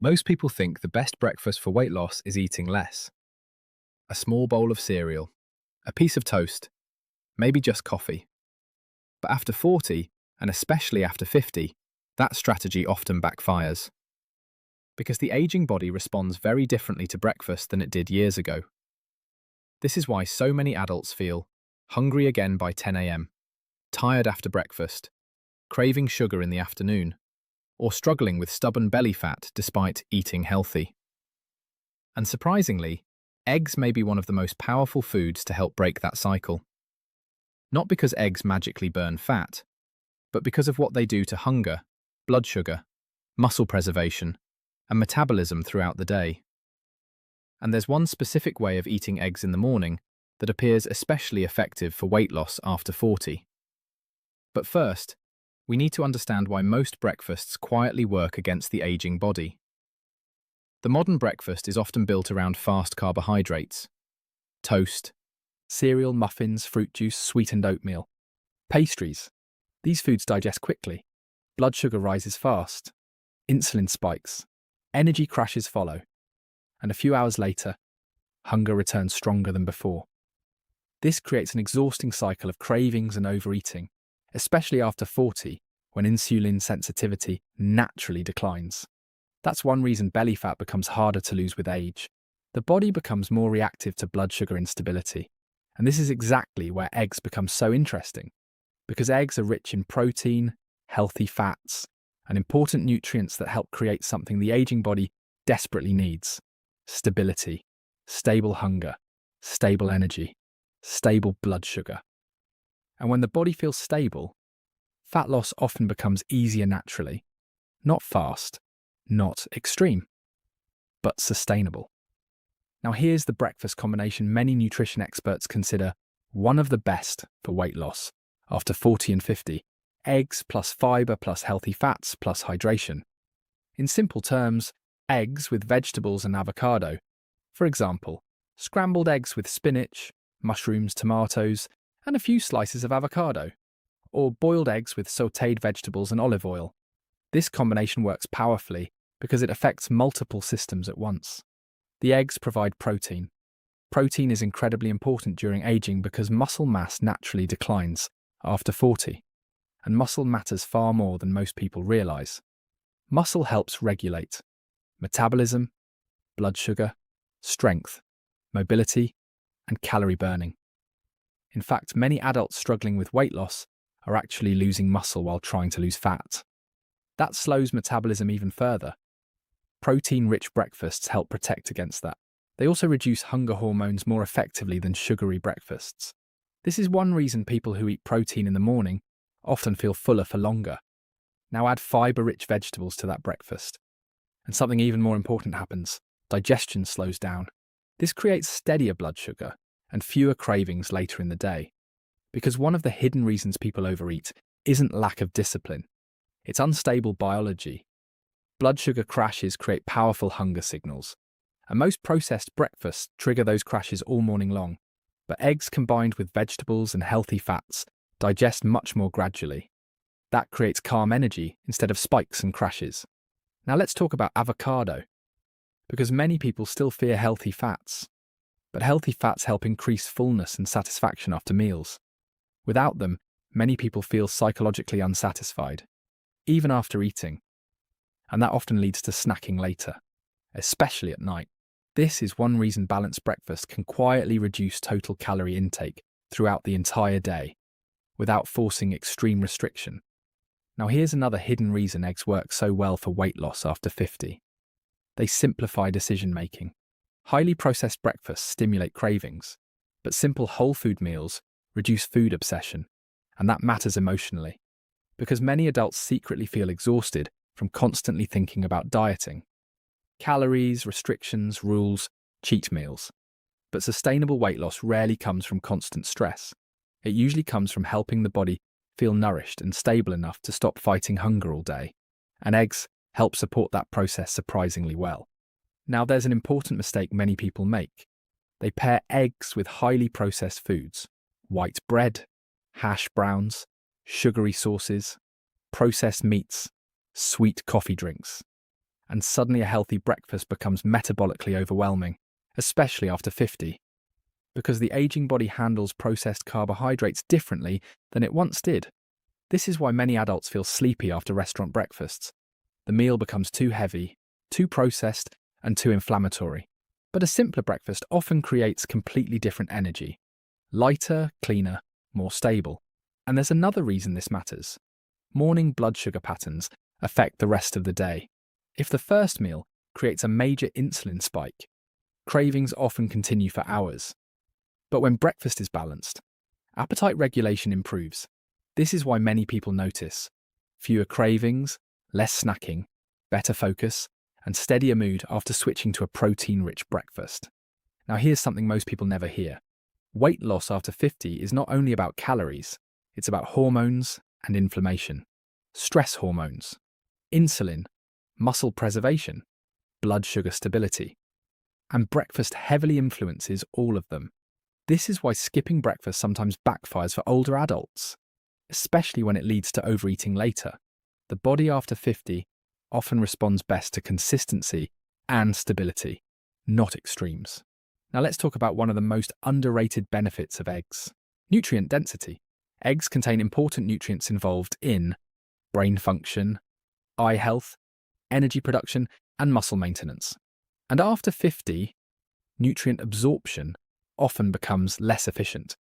Most people think the best breakfast for weight loss is eating less. A small bowl of cereal, a piece of toast, maybe just coffee. But after 40, and especially after 50, that strategy often backfires. Because the aging body responds very differently to breakfast than it did years ago. This is why so many adults feel hungry again by 10 a.m., tired after breakfast, craving sugar in the afternoon, or struggling with stubborn belly fat despite eating healthy. And surprisingly, eggs may be one of the most powerful foods to help break that cycle. Not because eggs magically burn fat, but because of what they do to hunger, blood sugar, muscle preservation, and metabolism throughout the day. And there's one specific way of eating eggs in the morning that appears especially effective for weight loss after 40. But first, we need to understand why most breakfasts quietly work against the aging body. The modern breakfast is often built around fast carbohydrates: toast, cereal, muffins, fruit juice, sweetened oatmeal, pastries. These foods digest quickly, blood sugar rises fast, insulin spikes, energy crashes follow, and a few hours later, hunger returns stronger than before. This creates an exhausting cycle of cravings and overeating, especially after 40, when insulin sensitivity naturally declines. That's one reason belly fat becomes harder to lose with age. The body becomes more reactive to blood sugar instability. And this is exactly where eggs become so interesting, because eggs are rich in protein, healthy fats, and important nutrients that help create something the aging body desperately needs: stability, stable hunger, stable energy, stable blood sugar. And when the body feels stable, fat loss often becomes easier naturally, not fast, not extreme, but sustainable. Now here's the breakfast combination many nutrition experts consider one of the best for weight loss after 40 and 50: eggs plus fiber plus healthy fats plus hydration. In simple terms, eggs with vegetables and avocado. For example, scrambled eggs with spinach, mushrooms, tomatoes, and a few slices of avocado. Or boiled eggs with sautéed vegetables and olive oil. This combination works powerfully because it affects multiple systems at once. The eggs provide protein. Protein is incredibly important during aging because muscle mass naturally declines after 40, and muscle matters far more than most people realize. Muscle helps regulate metabolism, blood sugar, strength, mobility, and calorie burning. In fact, many adults struggling with weight loss are actually losing muscle while trying to lose fat. That slows metabolism even further. Protein-rich breakfasts help protect against that. They also reduce hunger hormones more effectively than sugary breakfasts. This is one reason people who eat protein in the morning often feel fuller for longer. Now add fiber-rich vegetables to that breakfast, and something even more important happens: digestion slows down. This creates steadier blood sugar and fewer cravings later in the day. Because one of the hidden reasons people overeat isn't lack of discipline, it's unstable biology. Blood sugar crashes create powerful hunger signals, and most processed breakfasts trigger those crashes all morning long. But eggs combined with vegetables and healthy fats digest much more gradually. That creates calm energy instead of spikes and crashes. Now let's talk about avocado, because many people still fear healthy fats. But healthy fats help increase fullness and satisfaction after meals. Without them, many people feel psychologically unsatisfied, even after eating. And that often leads to snacking later, especially at night. This is one reason balanced breakfast can quietly reduce total calorie intake throughout the entire day, without forcing extreme restriction. Now here's another hidden reason eggs work so well for weight loss after 50. They simplify decision-making. Highly processed breakfasts stimulate cravings, but simple whole food meals reduce food obsession, and that matters emotionally, because many adults secretly feel exhausted from constantly thinking about dieting. Calories, restrictions, rules, cheat meals. But sustainable weight loss rarely comes from constant stress. It usually comes from helping the body feel nourished and stable enough to stop fighting hunger all day, and eggs help support that process surprisingly well. Now there's an important mistake many people make. They pair eggs with highly processed foods: white bread, hash browns, sugary sauces, processed meats, sweet coffee drinks. and suddenly a healthy breakfast becomes metabolically overwhelming, especially after 50. Because the aging body handles processed carbohydrates differently than it once did. This is why many adults feel sleepy after restaurant breakfasts. The meal becomes too heavy, too processed, and too inflammatory. But a simpler breakfast often creates completely different energy. Lighter, cleaner, more stable. And there's another reason this matters. Morning blood sugar patterns affect the rest of the day. If the first meal creates a major insulin spike, cravings often continue for hours. But when breakfast is balanced, appetite regulation improves. This is why many people notice fewer cravings, less snacking, better focus, and steadier mood after switching to a protein-rich breakfast. Now here's something most people never hear. Weight loss after 50 is not only about calories, it's about hormones and inflammation, stress hormones, insulin, muscle preservation, blood sugar stability. And breakfast heavily influences all of them. This is why skipping breakfast sometimes backfires for older adults, especially when it leads to overeating later. The body after 50 often responds best to consistency and stability, not extremes. Now let's talk about one of the most underrated benefits of eggs: nutrient density. Eggs contain important nutrients involved in brain function, eye health, energy production, and muscle maintenance. And after 50, nutrient absorption often becomes less efficient.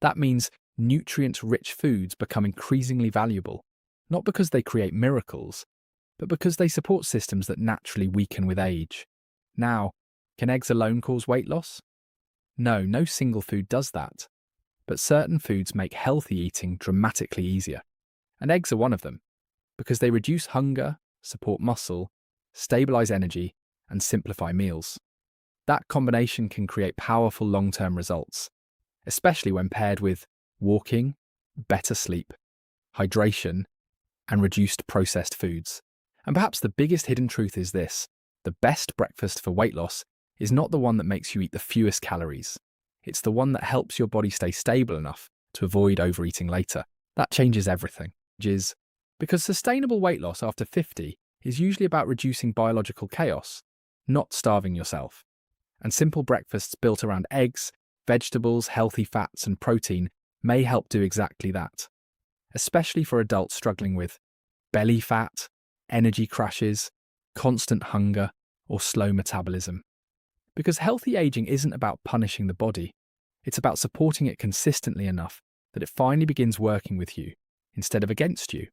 That means nutrient-rich foods become increasingly valuable, not because they create miracles, but because they support systems that naturally weaken with age. Now, can eggs alone cause weight loss? No, no single food does that. But certain foods make healthy eating dramatically easier. And eggs are one of them, because they reduce hunger, support muscle, stabilize energy, and simplify meals. That combination can create powerful long-term results, especially when paired with walking, better sleep, hydration, and reduced processed foods. And perhaps the biggest hidden truth is this: the best breakfast for weight loss is not the one that makes you eat the fewest calories. It's the one that helps your body stay stable enough to avoid overeating later. That changes everything. Because sustainable weight loss after 50 is usually about reducing biological chaos, not starving yourself. And simple breakfasts built around eggs, vegetables, healthy fats, and protein may help do exactly that, especially for adults struggling with belly fat, energy crashes, constant hunger, or slow metabolism. Because healthy aging isn't about punishing the body, it's about supporting it consistently enough that it finally begins working with you instead of against you.